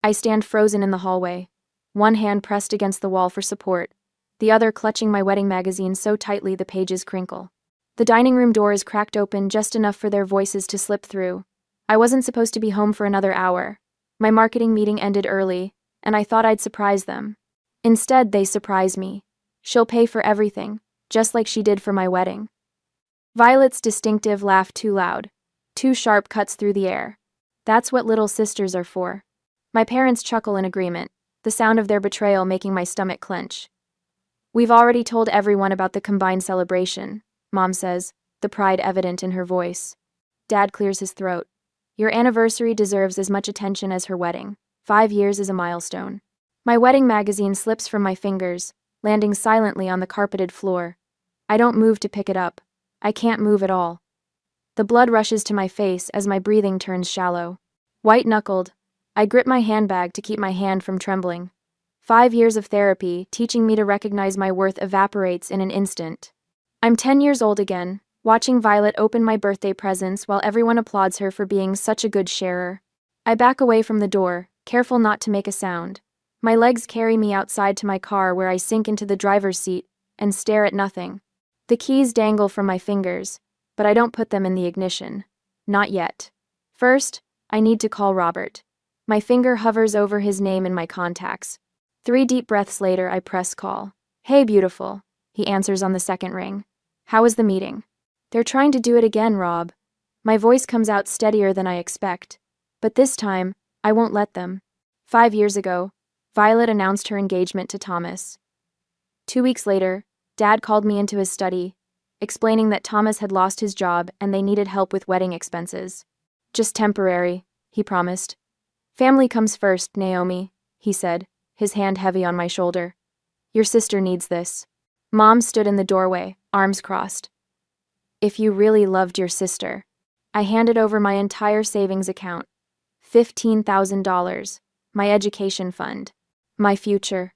I stand frozen in the hallway, one hand pressed against the wall for support, the other clutching my wedding magazine so tightly the pages crinkle. The dining room door is cracked open just enough for their voices to slip through. I wasn't supposed to be home for another hour. My marketing meeting ended early, and I thought I'd surprise them. Instead, they surprise me. She'll pay for everything, just like she did for my wedding. Violet's distinctive laugh too loud, too sharp cuts through the air. That's what little sisters are for. My parents chuckle in agreement, the sound of their betrayal making my stomach clench. We've already told everyone about the combined celebration, Mom says, the pride evident in her voice. Dad clears his throat. Your anniversary deserves as much attention as her wedding. 5 years is a milestone. My wedding magazine slips from my fingers, landing silently on the carpeted floor. I don't move to pick it up. I can't move at all. The blood rushes to my face as my breathing turns shallow. White-knuckled, I grip my handbag to keep my hand from trembling. 5 years of therapy, teaching me to recognize my worth, evaporates in an instant. I'm 10 years old again, watching Violet open my birthday presents while everyone applauds her for being such a good sharer. I back away from the door, careful not to make a sound. My legs carry me outside to my car where I sink into the driver's seat and stare at nothing. The keys dangle from my fingers, but I don't put them in the ignition. Not yet. First, I need to call Robert. My finger hovers over his name in my contacts. 3 deep breaths later, I press call. Hey, beautiful, he answers on the second ring. How was the meeting? They're trying to do it again, Rob. My voice comes out steadier than I expect. But this time, I won't let them. 5 years ago, Violet announced her engagement to Thomas. 2 weeks later, Dad called me into his study, explaining that Thomas had lost his job and they needed help with wedding expenses. Just temporary, he promised. Family comes first, Naomi, he said, his hand heavy on my shoulder. Your sister needs this. Mom stood in the doorway, arms crossed. If you really loved your sister. I handed over my entire savings account. $15,000. My education fund. My future.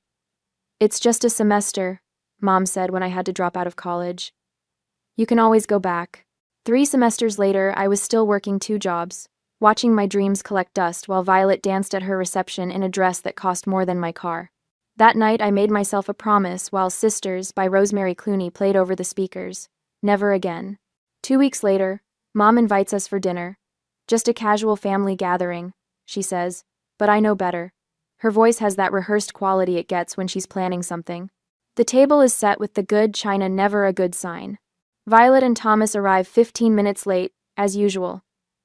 It's just a semester, Mom said when I had to drop out of college. You can always go back. 3 semesters later, I was still working 2 jobs, watching my dreams collect dust while Violet danced at her reception in a dress that cost more than my car. That night, I made myself a promise while Sisters by Rosemary Clooney played over the speakers. Never again. 2 weeks later, Mom invites us for dinner. Just a casual family gathering, she says, but I know better. Her voice has that rehearsed quality it gets when she's planning something. The table is set with the good china, never a good sign. Violet and Thomas arrive 15 minutes late, as usual.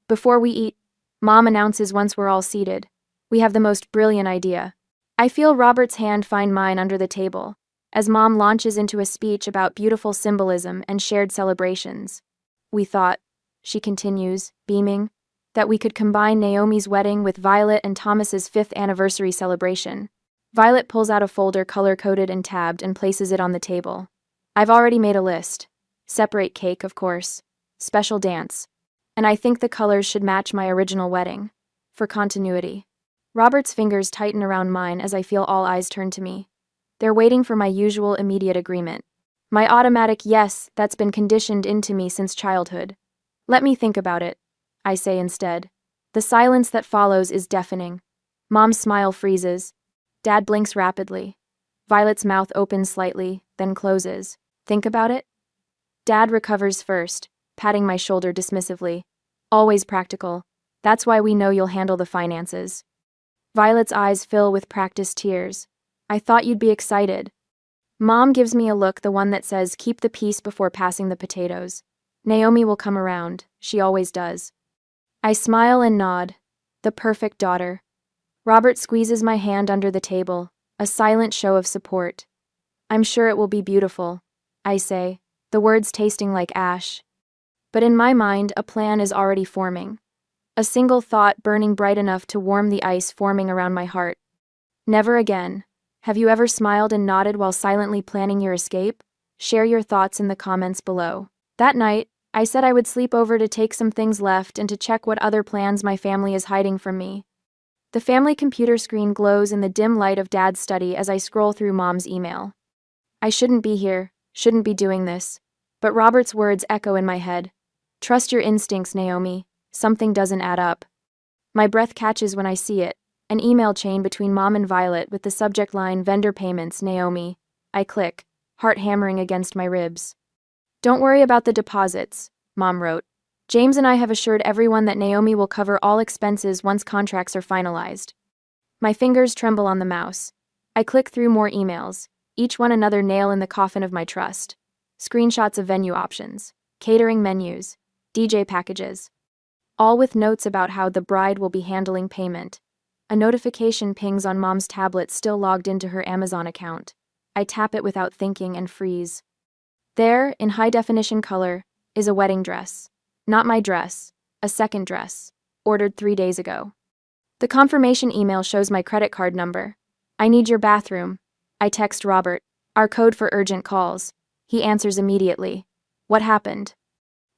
Before we eat, Mom announces once we're all seated. We have the most brilliant idea. I feel Robert's hand find mine under the table, as Mom launches into a speech about beautiful symbolism and shared celebrations. We thought, she continues, beaming, that we could combine Naomi's wedding with Violet and Thomas's 5th anniversary celebration. Violet pulls out a folder color-coded and tabbed and places it on the table. I've already made a list. Separate cake, of course. Special dance. And I think the colors should match my original wedding. For continuity. Robert's fingers tighten around mine as I feel all eyes turn to me. They're waiting for my usual immediate agreement. My automatic yes that's been conditioned into me since childhood. Let me think about it, I say instead. The silence that follows is deafening. Mom's smile freezes. Dad blinks rapidly. Violet's mouth opens slightly, then closes. Think about it? Dad recovers first, patting my shoulder dismissively. Always practical. That's why we know you'll handle the finances. Violet's eyes fill with practiced tears. I thought you'd be excited. Mom gives me a look, the one that says keep the peace before passing the potatoes. Naomi will come around. She always does. I smile and nod. The perfect daughter. Robert squeezes my hand under the table, a silent show of support. I'm sure it will be beautiful, I say, the words tasting like ash. But in my mind, a plan is already forming. A single thought burning bright enough to warm the ice forming around my heart. Never again. Have you ever smiled and nodded while silently planning your escape? Share your thoughts in the comments below. That night, I said I would sleep over to take some things left and to check what other plans my family is hiding from me. The family computer screen glows in the dim light of Dad's study as I scroll through Mom's email. I shouldn't be here, shouldn't be doing this. But Robert's words echo in my head. Trust your instincts, Naomi. Something doesn't add up. My breath catches when I see it. An email chain between Mom and Violet with the subject line Vendor Payments, Naomi. I click, heart hammering against my ribs. Don't worry about the deposits, Mom wrote. James and I have assured everyone that Naomi will cover all expenses once contracts are finalized. My fingers tremble on the mouse. I click through more emails, each one another nail in the coffin of my trust. Screenshots of venue options, catering menus, DJ packages. All with notes about how the bride will be handling payment. A notification pings on Mom's tablet still logged into her Amazon account. I tap it without thinking and freeze. There, in high-definition color, is a wedding dress. Not my dress, a second dress, ordered 3 days ago. The confirmation email shows my credit card number. I need your bathroom. I text Robert, our code for urgent calls. He answers immediately. What happened?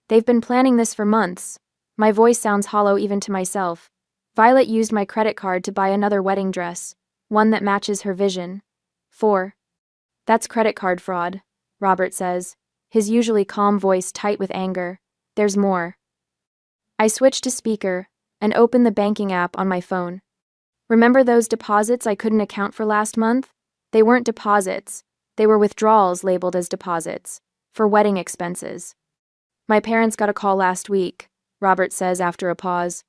They've been planning this for months. My voice sounds hollow even to myself. Violet used my credit card to buy another wedding dress, one that matches her vision. 4. That's credit card fraud, Robert says, his usually calm voice tight with anger. There's more. I switch to speaker and open the banking app on my phone. Remember those deposits I couldn't account for last month? They weren't deposits. They were withdrawals labeled as deposits, for wedding expenses. My parents got a call last week, Robert says after a pause.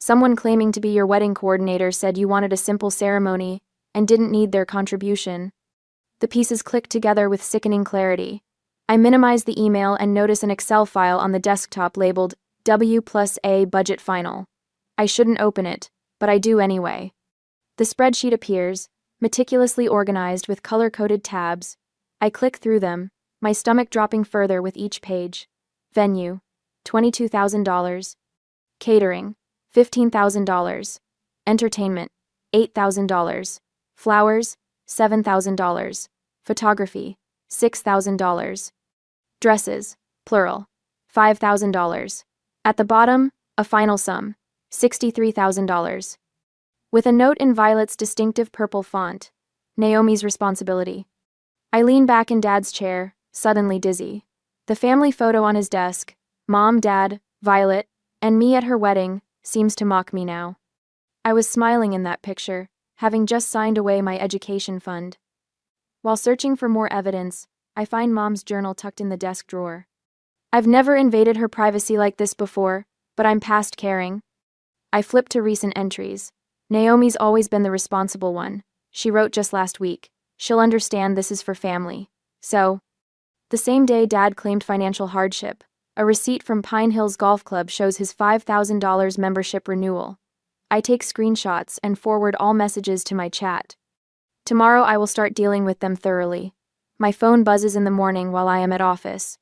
Someone claiming to be your wedding coordinator said you wanted a simple ceremony and didn't need their contribution. The pieces click together with sickening clarity. I minimize the email and notice an Excel file on the desktop labeled W+A Budget Final. I shouldn't open it, but I do anyway. The spreadsheet appears, meticulously organized with color-coded tabs. I click through them, my stomach dropping further with each page. Venue, $22,000. Catering, $15,000. Entertainment, $8,000. Flowers, $7,000. Photography, $6,000. Dresses, plural, $5,000. At the bottom, a final sum, $63,000. With a note in Violet's distinctive purple font, Naomi's responsibility. I lean back in Dad's chair, suddenly dizzy. The family photo on his desk, Mom, Dad, Violet, and me at her wedding, seems to mock me now. I was smiling in that picture, having just signed away my education fund. While searching for more evidence, I find Mom's journal tucked in the desk drawer. I've never invaded her privacy like this before, but I'm past caring. I flip to recent entries. Naomi's always been the responsible one. She wrote just last week. She'll understand this is for family. So, the same day Dad claimed financial hardship, a receipt from Pine Hills Golf Club shows his $5,000 membership renewal. I take screenshots and forward all messages to my chat. Tomorrow I will start dealing with them thoroughly. My phone buzzes in the morning while I am at office.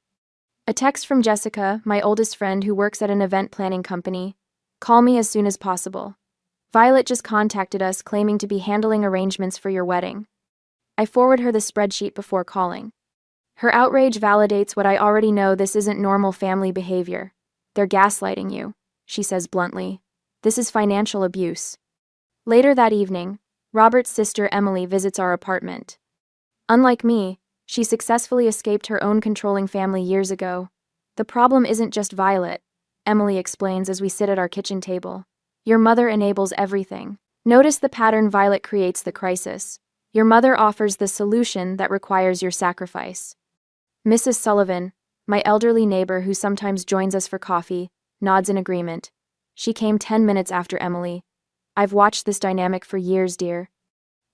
A text from Jessica, my oldest friend who works at an event planning company. Call me as soon as possible. Violet just contacted us claiming to be handling arrangements for your wedding. I forward her the spreadsheet before calling. Her outrage validates what I already know: this isn't normal family behavior. They're gaslighting you, she says bluntly. This is financial abuse. Later that evening, Robert's sister Emily visits our apartment. Unlike me, she successfully escaped her own controlling family years ago. The problem isn't just Violet, Emily explains as we sit at our kitchen table. Your mother enables everything. Notice the pattern: Violet creates the crisis. Your mother offers the solution that requires your sacrifice. Mrs. Sullivan, my elderly neighbor who sometimes joins us for coffee, nods in agreement. She came 10 minutes after Emily. I've watched this dynamic for years, dear.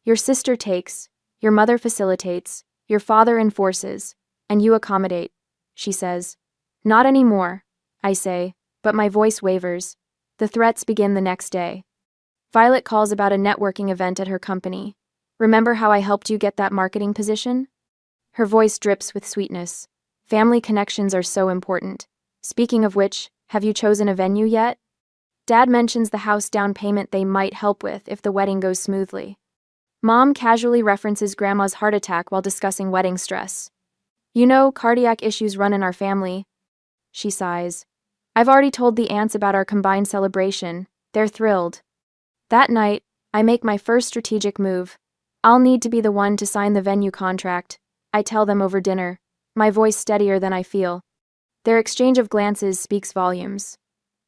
Your sister takes, your mother facilitates, your father enforces, and you accommodate, she says. Not anymore, I say, but my voice wavers. The threats begin the next day. Violet calls about a networking event at her company. Remember how I helped you get that marketing position? Her voice drips with sweetness. Family connections are so important. Speaking of which, have you chosen a venue yet? Dad mentions the house down payment they might help with if the wedding goes smoothly. Mom casually references Grandma's heart attack while discussing wedding stress. You know, cardiac issues run in our family. She sighs. I've already told the aunts about our combined celebration. They're thrilled. That night, I make my first strategic move. I'll need to be the one to sign the venue contract. I tell them over dinner, my voice steadier than I feel. Their exchange of glances speaks volumes.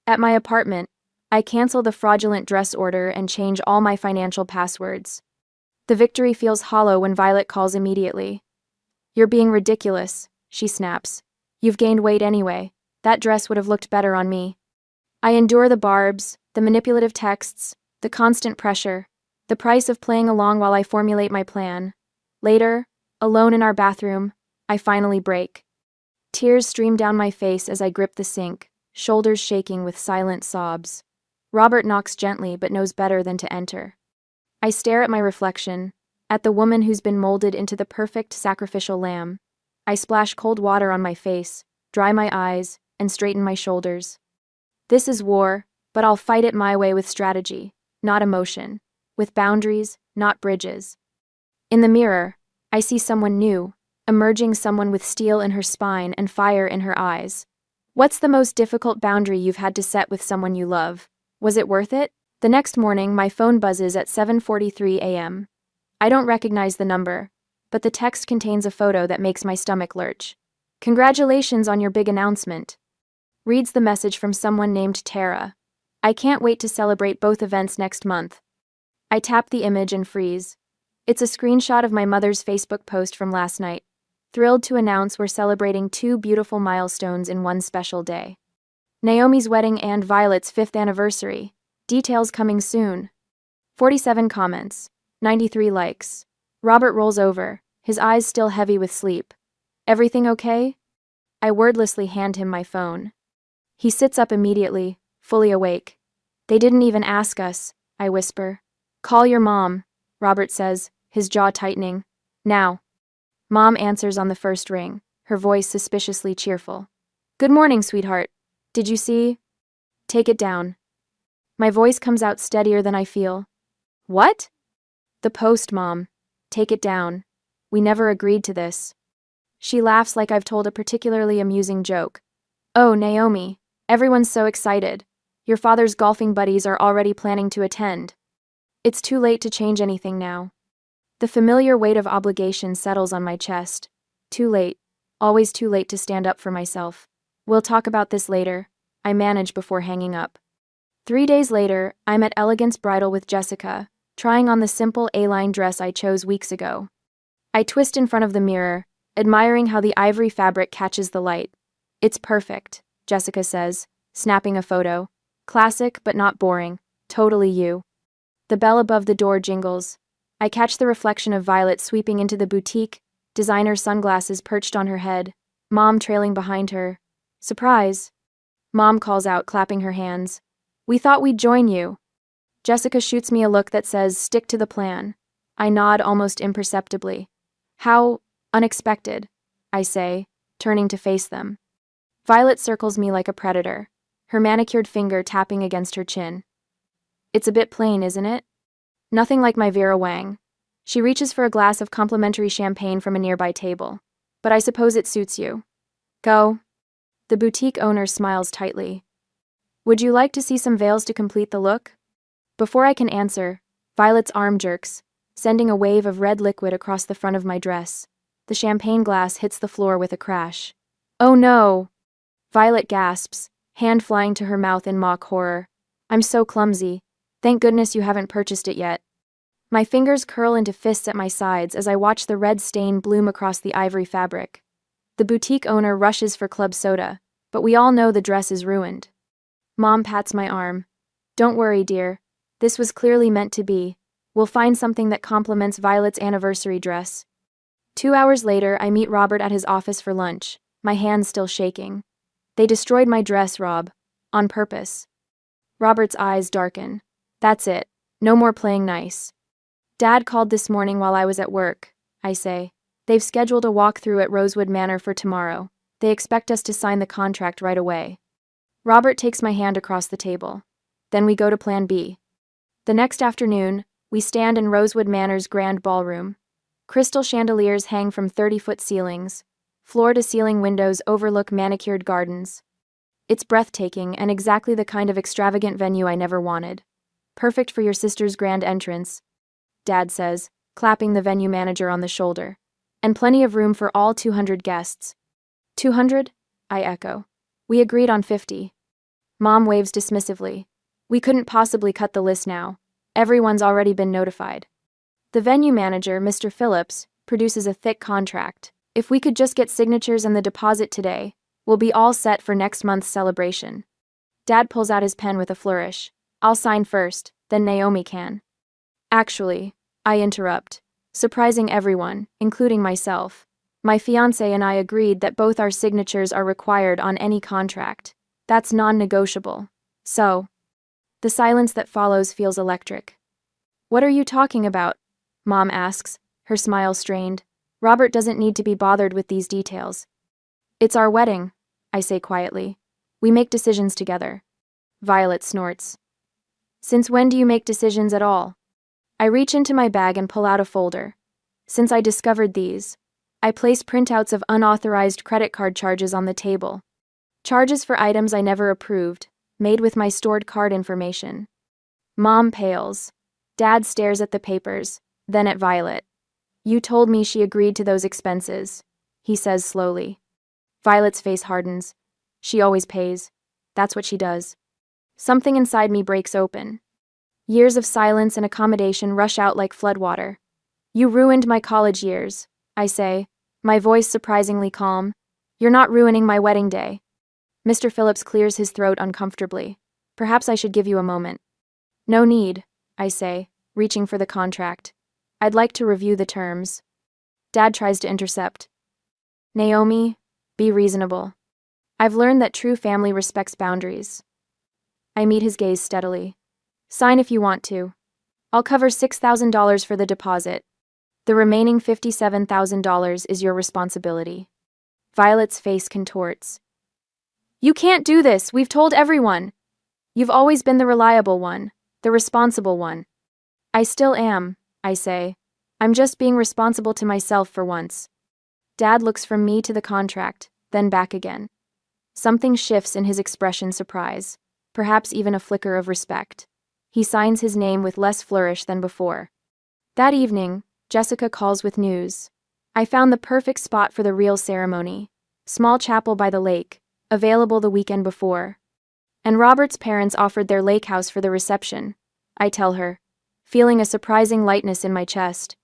At my apartment, I cancel the fraudulent dress order and change all my financial passwords. The victory feels hollow when Violet calls immediately. "You're being ridiculous," she snaps. "You've gained weight anyway. That dress would have looked better on me." I endure the barbs, the manipulative texts, the constant pressure, the price of playing along while I formulate my plan. Later, alone in our bathroom, I finally break. Tears stream down my face as I grip the sink, shoulders shaking with silent sobs. Robert knocks gently but knows better than to enter. I stare at my reflection, at the woman who's been molded into the perfect sacrificial lamb. I splash cold water on my face, dry my eyes, and straighten my shoulders. This is war, but I'll fight it my way with strategy, not emotion, with boundaries, not bridges. In the mirror, I see someone new, emerging, someone with steel in her spine and fire in her eyes. What's the most difficult boundary you've had to set with someone you love? Was it worth it? The next morning, my phone buzzes at 7:43 a.m. I don't recognize the number, but the text contains a photo that makes my stomach lurch. "Congratulations on your big announcement," reads the message from someone named Tara. "I can't wait to celebrate both events next month." I tap the image and freeze. It's a screenshot of my mother's Facebook post from last night. "Thrilled to announce we're celebrating 2 beautiful milestones in one special day. Naomi's wedding and Violet's 5th anniversary. Details coming soon." 47 comments. 93 likes. Robert rolls over, his eyes still heavy with sleep. "Everything okay?" I wordlessly hand him my phone. He sits up immediately, fully awake. "They didn't even ask us," I whisper. "Call your mom," Robert says, his jaw tightening. "Now." Mom answers on the first ring, her voice suspiciously cheerful. "Good morning, sweetheart. Did you see?" "Take it down." My voice comes out steadier than I feel. "What?" "The post, Mom. Take it down. We never agreed to this." She laughs like I've told a particularly amusing joke. "Oh, Naomi, everyone's so excited. Your father's golfing buddies are already planning to attend." It's too late to change anything now. The familiar weight of obligation settles on my chest. Too late. Always too late to stand up for myself. "We'll talk about this later," I manage before hanging up. 3 days later, I'm at Elegance Bridal with Jessica, trying on the simple A-line dress I chose weeks ago. I twist in front of the mirror, admiring how the ivory fabric catches the light. "It's perfect," Jessica says, snapping a photo. "Classic but not boring. Totally you." The bell above the door jingles. I catch the reflection of Violet sweeping into the boutique, designer sunglasses perched on her head, Mom trailing behind her. "Surprise!" Mom calls out, clapping her hands. "We thought we'd join you." Jessica shoots me a look that says, "Stick to the plan." I nod almost imperceptibly. "How unexpected," I say, turning to face them. Violet circles me like a predator, her manicured finger tapping against her chin. "It's a bit plain, isn't it?" "Nothing like my Vera Wang." She reaches for a glass of complimentary champagne from a nearby table. "But I suppose it suits you." "Go." The boutique owner smiles tightly. "Would you like to see some veils to complete the look?" Before I can answer, Violet's arm jerks, sending a wave of red liquid across the front of my dress. The champagne glass hits the floor with a crash. "Oh no!" Violet gasps, hand flying to her mouth in mock horror. "I'm so clumsy. Thank goodness you haven't purchased it yet." My fingers curl into fists at my sides as I watch the red stain bloom across the ivory fabric. The boutique owner rushes for club soda, but we all know the dress is ruined. Mom pats my arm. "Don't worry, dear. This was clearly meant to be. We'll find something that complements Violet's anniversary dress." 2 hours later, I meet Robert at his office for lunch, my hands still shaking. "They destroyed my dress, Rob. On purpose." Robert's eyes darken. "That's it. No more playing nice." "Dad called this morning while I was at work," I say. "They've scheduled a walkthrough at Rosewood Manor for tomorrow. They expect us to sign the contract right away." Robert takes my hand across the table. Then we go to Plan B. The next afternoon, we stand in Rosewood Manor's grand ballroom. Crystal chandeliers hang from 30-foot ceilings. Floor-to-ceiling windows overlook manicured gardens. It's breathtaking and exactly the kind of extravagant venue I never wanted. "Perfect for your sister's grand entrance," Dad says, clapping the venue manager on the shoulder. "And plenty of room for all 200 guests." 200? I echo. "We agreed on 50. Mom waves dismissively. We couldn't possibly cut the list now. Everyone's already been notified. The venue manager, Mr. Phillips, produces a thick contract. If we could just get signatures and the deposit today, we'll be all set for next month's celebration. Dad pulls out his pen with a flourish. I'll sign first, then Naomi can. Actually, I interrupt, surprising everyone, including myself. My fiancé and I agreed that both our signatures are required on any contract. That's non-negotiable. So, the silence that follows feels electric. What are you talking about? Mom asks, her smile strained. Robert doesn't need to be bothered with these details. It's our wedding, I say quietly. We make decisions together. Violet snorts. Since when do you make decisions at all? I reach into my bag and pull out a folder. Since I discovered these, I place printouts of unauthorized credit card charges on the table. Charges for items I never approved, made with my stored card information. Mom pales. Dad stares at the papers, then at Violet. You told me she agreed to those expenses, he says slowly. Violet's face hardens. She always pays. That's what she does. Something inside me breaks open. Years of silence and accommodation rush out like floodwater. You ruined my college years, I say, my voice surprisingly calm. You're not ruining my wedding day. Mr. Phillips clears his throat uncomfortably. Perhaps I should give you a moment. No need, I say, reaching for the contract. I'd like to review the terms. Dad tries to intercept. Naomi, be reasonable. I've learned that true family respects boundaries. I meet his gaze steadily. Sign if you want to. I'll cover $6,000 for the deposit. The remaining $57,000 is your responsibility. Violet's face contorts. You can't do this, we've told everyone. You've always been the reliable one, the responsible one. I still am, I say. I'm just being responsible to myself for once. Dad looks from me to the contract, then back again. Something shifts in his expression, surprise, perhaps even a flicker of respect. He signs his name with less flourish than before. That evening, Jessica calls with news. I found the perfect spot for the real ceremony. Small chapel by the lake, available the weekend before. And Robert's parents offered their lake house for the reception, I tell her, feeling a surprising lightness in my chest.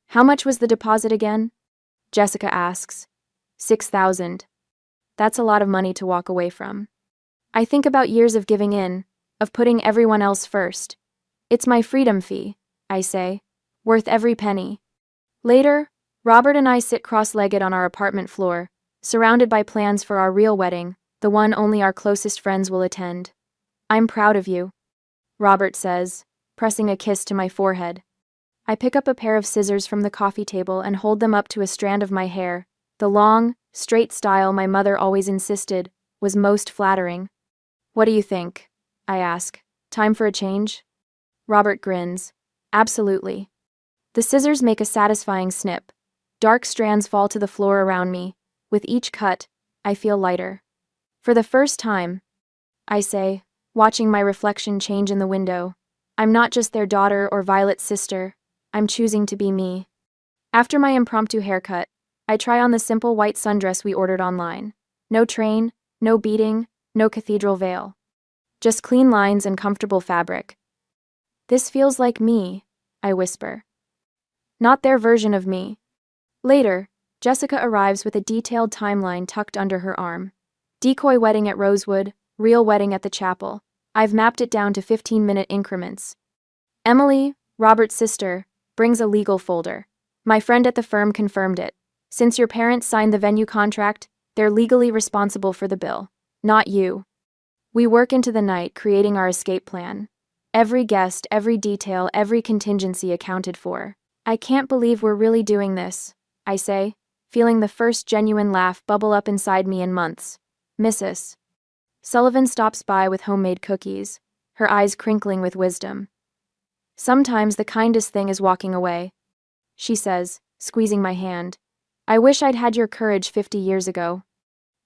How much was the deposit again? Jessica asks. $6,000. That's a lot of money to walk away from. I think about years of giving in, of putting everyone else first. It's my freedom fee, I say, worth every penny. Later, Robert and I sit cross-legged on our apartment floor, surrounded by plans for our real wedding, the one only our closest friends will attend. I'm proud of you, Robert says, pressing a kiss to my forehead. I pick up a pair of scissors from the coffee table and hold them up to a strand of my hair, the long, straight style my mother always insisted was most flattering. What do you think? I ask. Time for a change? Robert grins. Absolutely. The scissors make a satisfying snip. Dark strands fall to the floor around me. With each cut, I feel lighter. For the first time, I say, watching my reflection change in the window, I'm not just their daughter or Violet's sister. I'm choosing to be me. After my impromptu haircut, I try on the simple white sundress we ordered online. No train, no beading, no cathedral veil. Just clean lines and comfortable fabric. This feels like me, I whisper. Not their version of me. Later, Jessica arrives with a detailed timeline tucked under her arm. Decoy wedding at Rosewood, real wedding at the chapel. I've mapped it down to 15-minute increments. Emily, Robert's sister, brings a legal folder. My friend at the firm confirmed it. Since your parents signed the venue contract, they're legally responsible for the bill, not you. We work into the night creating our escape plan. Every guest, every detail, every contingency accounted for. I can't believe we're really doing this, I say, feeling the first genuine laugh bubble up inside me in months. Mrs. Sullivan stops by with homemade cookies, her eyes crinkling with wisdom. Sometimes the kindest thing is walking away, she says, squeezing my hand. I wish I'd had your courage 50 years ago.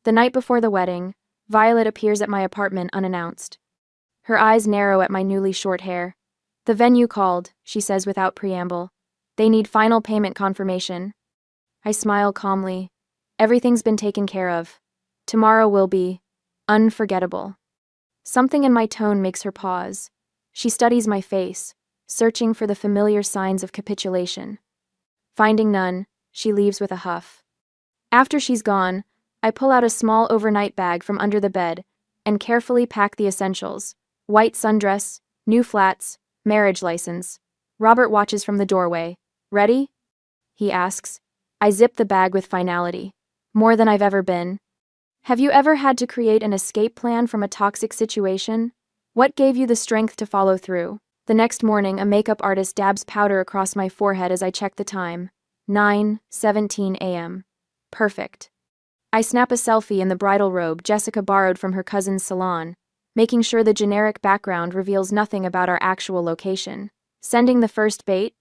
The night before the wedding, Violet appears at my apartment unannounced. Her eyes narrow at my newly short hair. The venue called, she says without preamble. They need final payment confirmation. I smile calmly. Everything's been taken care of. Tomorrow will be unforgettable. Something in my tone makes her pause. She studies my face, searching for the familiar signs of capitulation. Finding none, she leaves with a huff. After she's gone, I pull out a small overnight bag from under the bed and carefully pack the essentials: white sundress, new flats, marriage license. Robert watches from the doorway. Ready? He asks. I zip the bag with finality. More than I've ever been. Have you ever had to create an escape plan from a toxic situation? What gave you the strength to follow through? The next morning, a makeup artist dabs powder across my forehead as I check the time. 9:17 a.m. Perfect. I snap a selfie in the bridal robe Jessica borrowed from her cousin's salon, making sure the generic background reveals nothing about our actual location. Sending the first bait?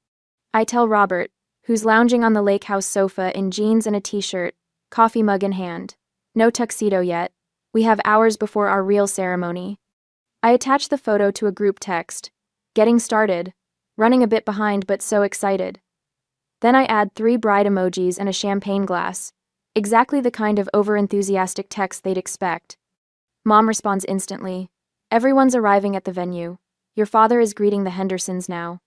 I tell Robert, who's lounging on the lake house sofa in jeans and a t-shirt, coffee mug in hand. No tuxedo yet. We have hours before our real ceremony. I attach the photo to a group text. Getting started. Running a bit behind but so excited. Then I add 3 bride emojis and a champagne glass. Exactly the kind of overenthusiastic text they'd expect. Mom responds instantly. Everyone's arriving at the venue. Your father is greeting the Hendersons now.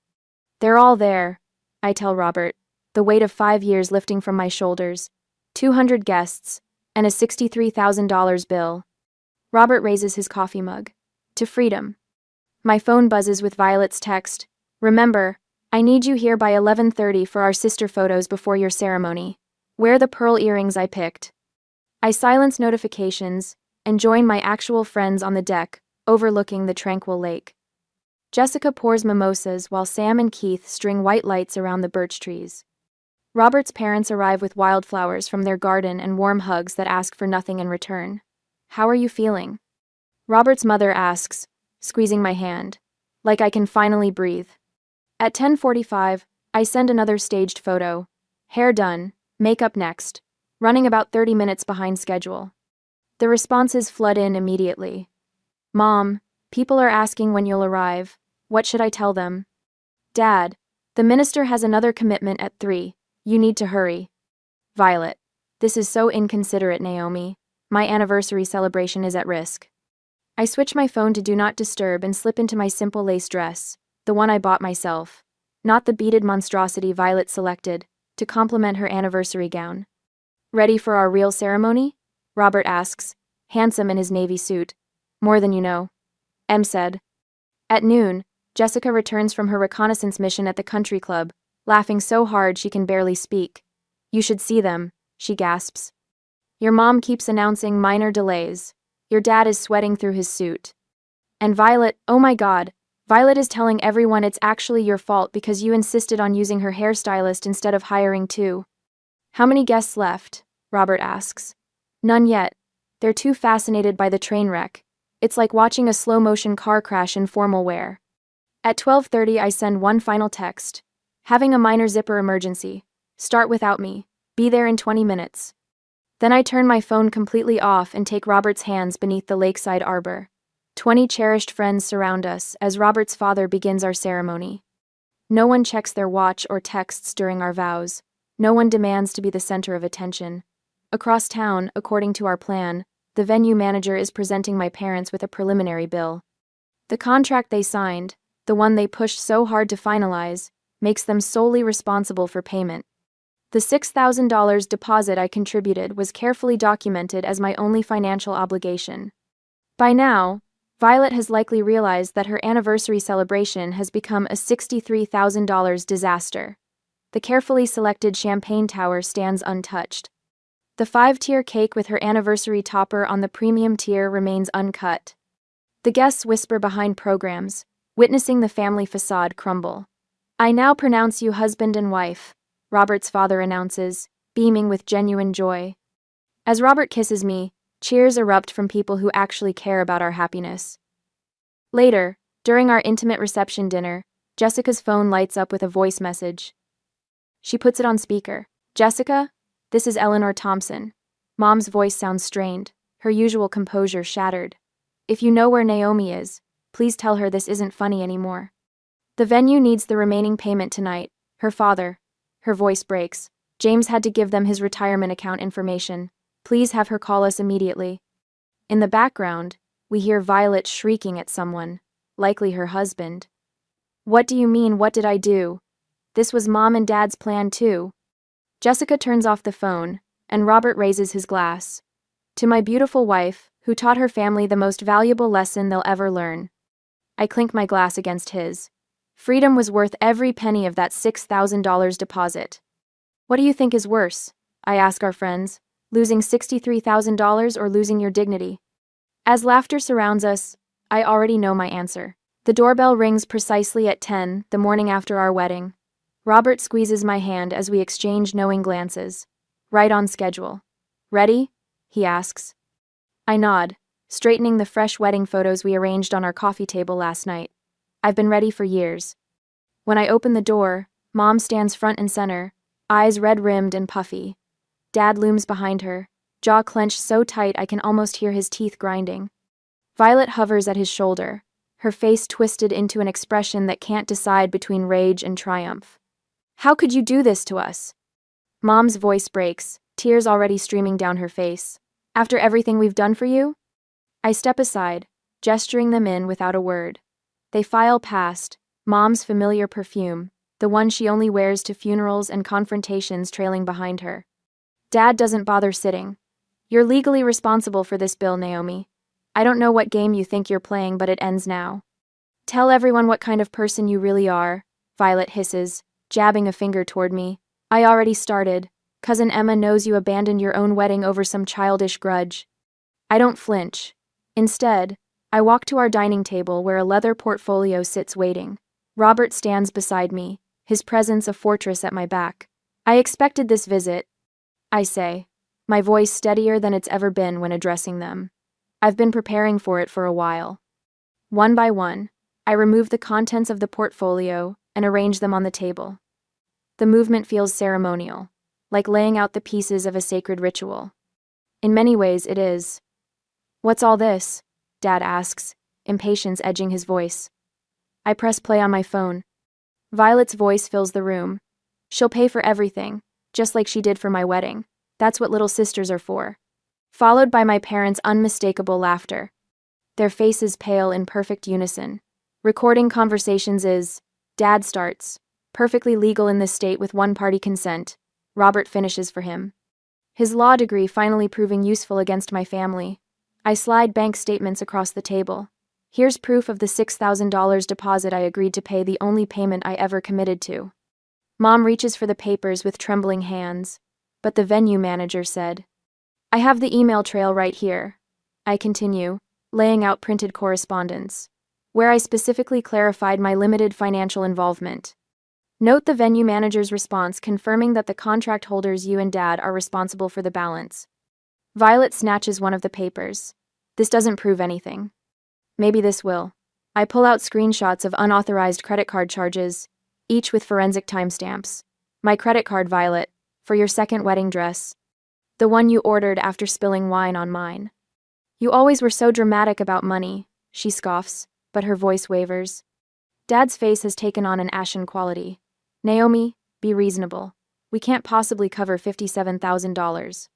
They're all there, I tell Robert, the weight of 5 years lifting from my shoulders. 200 guests, and a $63,000 bill. Robert raises his coffee mug. To freedom. My phone buzzes with Violet's text. Remember, I need you here by 11:30 for our sister photos before your ceremony. Wear the pearl earrings I picked. I silence notifications and join my actual friends on the deck, overlooking the tranquil lake. Jessica pours mimosas while Sam and Keith string white lights around the birch trees. Robert's parents arrive with wildflowers from their garden and warm hugs that ask for nothing in return. How are you feeling? Robert's mother asks, squeezing my hand, like I can finally breathe. At 10:45, I send another staged photo. Hair done, makeup next, running about 30 minutes behind schedule. The responses flood in immediately. Mom, people are asking when you'll arrive. What should I tell them? Dad, the minister has another commitment at 3. You need to hurry. Violet, this is so inconsiderate, Naomi. My anniversary celebration is at risk. I switch my phone to Do Not Disturb and slip into my simple lace dress, the one I bought myself, not the beaded monstrosity Violet selected, to complement her anniversary gown. Ready for our real ceremony? Robert asks, handsome in his navy suit. More than you know. Em said. At noon, Jessica returns from her reconnaissance mission at the country club, laughing so hard she can barely speak. You should see them, she gasps. Your mom keeps announcing minor delays. Your dad is sweating through his suit. And Violet, oh my God, Violet is telling everyone it's actually your fault because you insisted on using her hairstylist instead of hiring 2. How many guests left? Robert asks. None yet. They're too fascinated by the train wreck. It's like watching a slow-motion car crash in formal wear. At 12:30, I send one final text. Having a minor zipper emergency. Start without me. Be there in 20 minutes. Then I turn my phone completely off and take Robert's hands beneath the lakeside arbor. 20 cherished friends surround us as Robert's father begins our ceremony. No one checks their watch or texts during our vows. No one demands to be the center of attention. Across town, according to our plan, the venue manager is presenting my parents with a preliminary bill. The contract they signed, the one they pushed so hard to finalize, makes them solely responsible for payment. The $6,000 deposit I contributed was carefully documented as my only financial obligation. By now, Violet has likely realized that her anniversary celebration has become a $63,000 disaster. The carefully selected champagne tower stands untouched. The 5-tier cake with her anniversary topper on the premium tier remains uncut. The guests whisper behind programs, witnessing the family facade crumble. I now pronounce you husband and wife, Robert's father announces, beaming with genuine joy. As Robert kisses me, cheers erupt from people who actually care about our happiness. Later, during our intimate reception dinner, Jessica's phone lights up with a voice message. She puts it on speaker. Jessica? This is Eleanor Thompson. Mom's voice sounds strained, her usual composure shattered. If you know where Naomi is, please tell her this isn't funny anymore. The venue needs the remaining payment tonight. Her father. Her voice breaks. James had to give them his retirement account information. Please have her call us immediately. In the background, we hear Violet shrieking at someone, likely her husband. What do you mean, what did I do? This was Mom and Dad's plan too. Jessica turns off the phone, and Robert raises his glass. To my beautiful wife, who taught her family the most valuable lesson they'll ever learn. I clink my glass against his. Freedom was worth every penny of that $6,000 deposit. What do you think is worse? I ask our friends. Losing $63,000 or losing your dignity? As laughter surrounds us, I already know my answer. The doorbell rings precisely at 10, the morning after our wedding. Robert squeezes my hand as we exchange knowing glances. Right on schedule. Ready? He asks. I nod, straightening the fresh wedding photos we arranged on our coffee table last night. I've been ready for years. When I open the door, Mom stands front and center, eyes red-rimmed and puffy. Dad looms behind her, jaw clenched so tight I can almost hear his teeth grinding. Violet hovers at his shoulder, her face twisted into an expression that can't decide between rage and triumph. How could you do this to us? Mom's voice breaks, tears already streaming down her face. After everything we've done for you? I step aside, gesturing them in without a word. They file past, Mom's familiar perfume, the one she only wears to funerals and confrontations trailing behind her. Dad doesn't bother sitting. You're legally responsible for this bill, Naomi. I don't know what game you think you're playing, but it ends now. Tell everyone what kind of person you really are, Violet hisses, jabbing a finger toward me. I already started. Cousin Emma knows you abandoned your own wedding over some childish grudge. I don't flinch. Instead, I walk to our dining table where a leather portfolio sits waiting. Robert stands beside me, his presence a fortress at my back. I expected this visit, I say, my voice steadier than it's ever been when addressing them. I've been preparing for it for a while. One by one, I remove the contents of the portfolio and arrange them on the table. The movement feels ceremonial, like laying out the pieces of a sacred ritual. In many ways, it is. What's all this? Dad asks, impatience edging his voice. I press play on my phone. Violet's voice fills the room. She'll pay for everything, just like she did for my wedding. That's what little sisters are for. Followed by my parents' unmistakable laughter. Their faces pale in perfect unison. Recording conversations is, Dad starts, perfectly legal in this state with one-party consent. Robert finishes for him. His law degree finally proving useful against my family. I slide bank statements across the table. Here's proof of the $6,000 deposit I agreed to pay, the only payment I ever committed to. Mom reaches for the papers with trembling hands, but the venue manager said, I have the email trail right here. I continue, laying out printed correspondence, where I specifically clarified my limited financial involvement. Note the venue manager's response confirming that the contract holders, you and Dad, are responsible for the balance. Violet snatches one of the papers. This doesn't prove anything. Maybe this will. I pull out screenshots of unauthorized credit card charges, each with forensic timestamps. My credit card, Violet, for your second wedding dress. The one you ordered after spilling wine on mine. You always were so dramatic about money, she scoffs, but her voice wavers. Dad's face has taken on an ashen quality. Naomi, be reasonable. We can't possibly cover $57,000.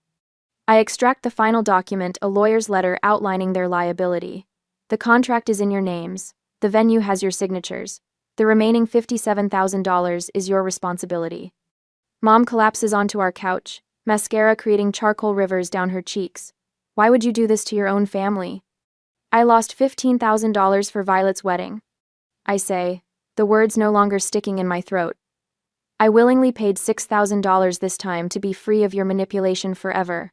I extract the final document, a lawyer's letter outlining their liability. The contract is in your names. The venue has your signatures. The remaining $57,000 is your responsibility. Mom collapses onto our couch, mascara creating charcoal rivers down her cheeks. Why would you do this to your own family? I lost $15,000 for Violet's wedding. I say, the words no longer sticking in my throat. I willingly paid $6,000 this time to be free of your manipulation forever.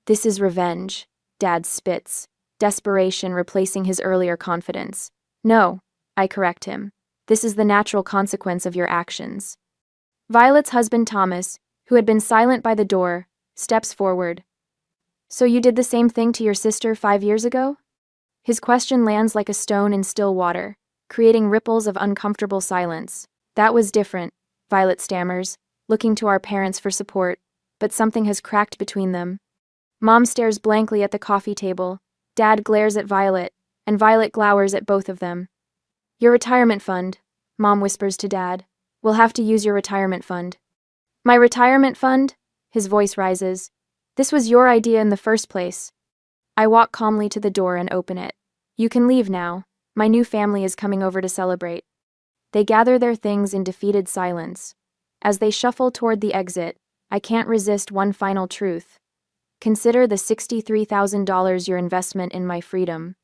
This is revenge, Dad spits, desperation replacing his earlier confidence. No, I correct him. This is the natural consequence of your actions. Violet's husband Thomas, who had been silent by the door, steps forward. So you did the same thing to your sister 5 years ago? His question lands like a stone in still water, creating ripples of uncomfortable silence. That was different, Violet stammers, looking to our parents for support, but something has cracked between them. Mom stares blankly at the coffee table, Dad glares at Violet, and Violet glowers at both of them. Your retirement fund, Mom whispers to Dad. We'll have to use your retirement fund. My retirement fund? His voice rises. This was your idea in the first place. I walk calmly to the door and open it. You can leave now. My new family is coming over to celebrate. They gather their things in defeated silence. As they shuffle toward the exit, I can't resist one final truth. Consider the $63,000 your investment in my freedom.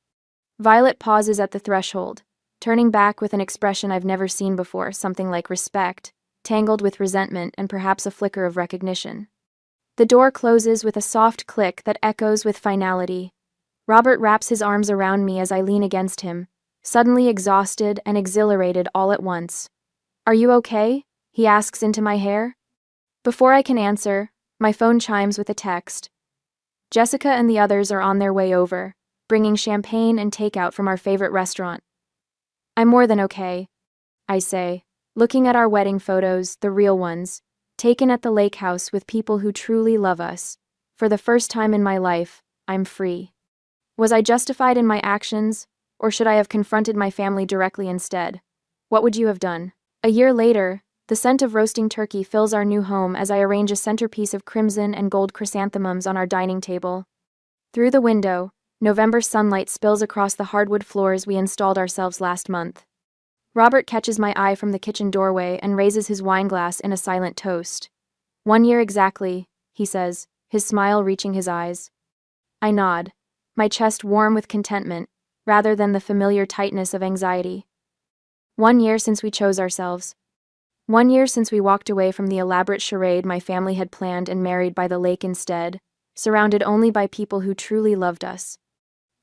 Violet pauses at the threshold, turning back with an expression I've never seen before, something like respect, tangled with resentment and perhaps a flicker of recognition. The door closes with a soft click that echoes with finality. Robert wraps his arms around me as I lean against him, suddenly exhausted and exhilarated all at once. "Are you okay?" he asks into my hair. Before I can answer, my phone chimes with a text. Jessica and the others are on their way over, bringing champagne and takeout from our favorite restaurant. "I'm more than okay," I say, looking at our wedding photos, the real ones, taken at the lake house with people who truly love us. For the first time in my life, I'm free. Was I justified in my actions, or should I have confronted my family directly instead? What would you have done? A year later, the scent of roasting turkey fills our new home as I arrange a centerpiece of crimson and gold chrysanthemums on our dining table. Through the window, November sunlight spills across the hardwood floors we installed ourselves last month. Robert catches my eye from the kitchen doorway and raises his wineglass in a silent toast. 1 year exactly, he says, his smile reaching his eyes. I nod, my chest warm with contentment, rather than the familiar tightness of anxiety. 1 year since we chose ourselves. 1 year since we walked away from the elaborate charade my family had planned and married by the lake instead, surrounded only by people who truly loved us.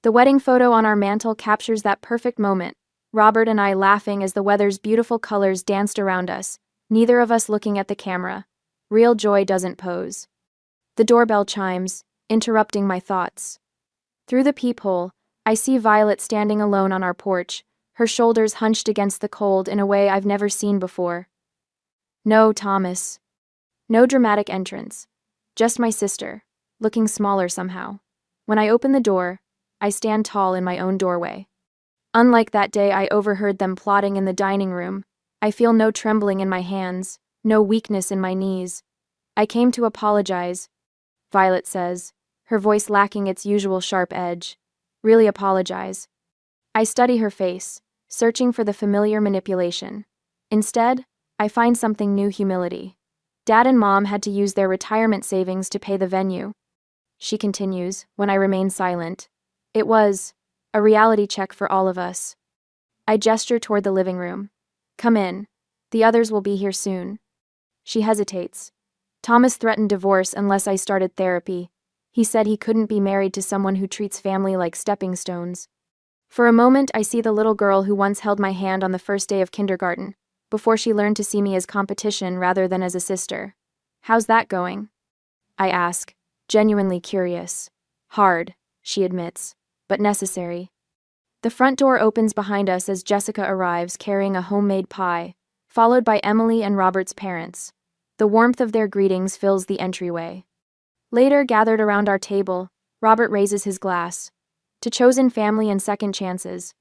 The wedding photo on our mantel captures that perfect moment, Robert and I laughing as the weather's beautiful colors danced around us, neither of us looking at the camera. Real joy doesn't pose. The doorbell chimes, interrupting my thoughts. Through the peephole, I see Violet standing alone on our porch, her shoulders hunched against the cold in a way I've never seen before. No, Thomas. No dramatic entrance. Just my sister, looking smaller somehow. When I open the door, I stand tall in my own doorway. Unlike that day I overheard them plotting in the dining room, I feel no trembling in my hands, no weakness in my knees. I came to apologize, Violet says, her voice lacking its usual sharp edge. Really apologize. I study her face, searching for the familiar manipulation. Instead, I find something new: humility. Dad and Mom had to use their retirement savings to pay the venue. She continues, when I remain silent. It was a reality check for all of us. I gesture toward the living room. Come in. The others will be here soon. She hesitates. Thomas threatened divorce unless I started therapy. He said he couldn't be married to someone who treats family like stepping stones. For a moment, I see the little girl who once held my hand on the first day of kindergarten, before she learned to see me as competition rather than as a sister. How's that going? I ask, genuinely curious. Hard, she admits, but necessary. The front door opens behind us as Jessica arrives carrying a homemade pie, followed by Emily and Robert's parents. The warmth of their greetings fills the entryway. Later, gathered around our table, Robert raises his glass. To chosen family and second chances.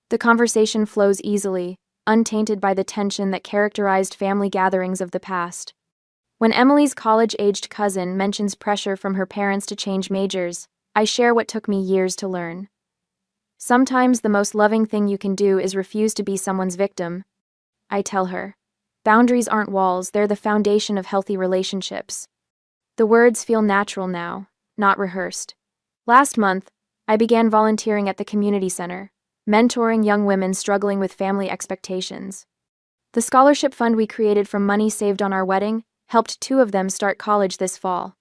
The conversation flows easily, untainted by the tension that characterized family gatherings of the past. When Emily's college-aged cousin mentions pressure from her parents to change majors, I share what took me years to learn. Sometimes the most loving thing you can do is refuse to be someone's victim. I tell her. Boundaries aren't walls, they're the foundation of healthy relationships. The words feel natural now, not rehearsed. Last month, I began volunteering at the community center, mentoring young women struggling with family expectations. The scholarship fund we created from money saved on our wedding helped 2 of them start college this fall.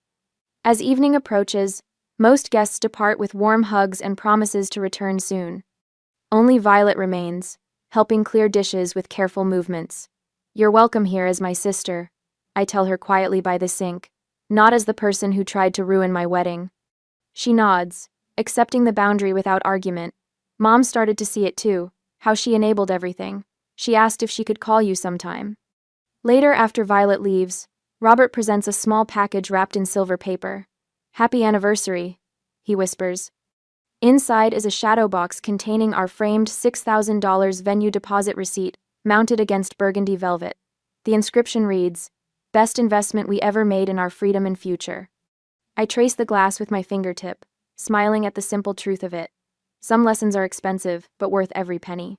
As evening approaches, most guests depart with warm hugs and promises to return soon. Only Violet remains, helping clear dishes with careful movements. You're welcome here as my sister, I tell her quietly by the sink, not as the person who tried to ruin my wedding. She nods, accepting the boundary without argument. Mom started to see it too, how she enabled everything. She asked if she could call you sometime. Later, after Violet leaves, Robert presents a small package wrapped in silver paper. Happy anniversary, he whispers. Inside is a shadow box containing our framed $6,000 venue deposit receipt, mounted against burgundy velvet. The inscription reads, "Best investment we ever made in our freedom and future." I trace the glass with my fingertip, smiling at the simple truth of it. Some lessons are expensive, but worth every penny.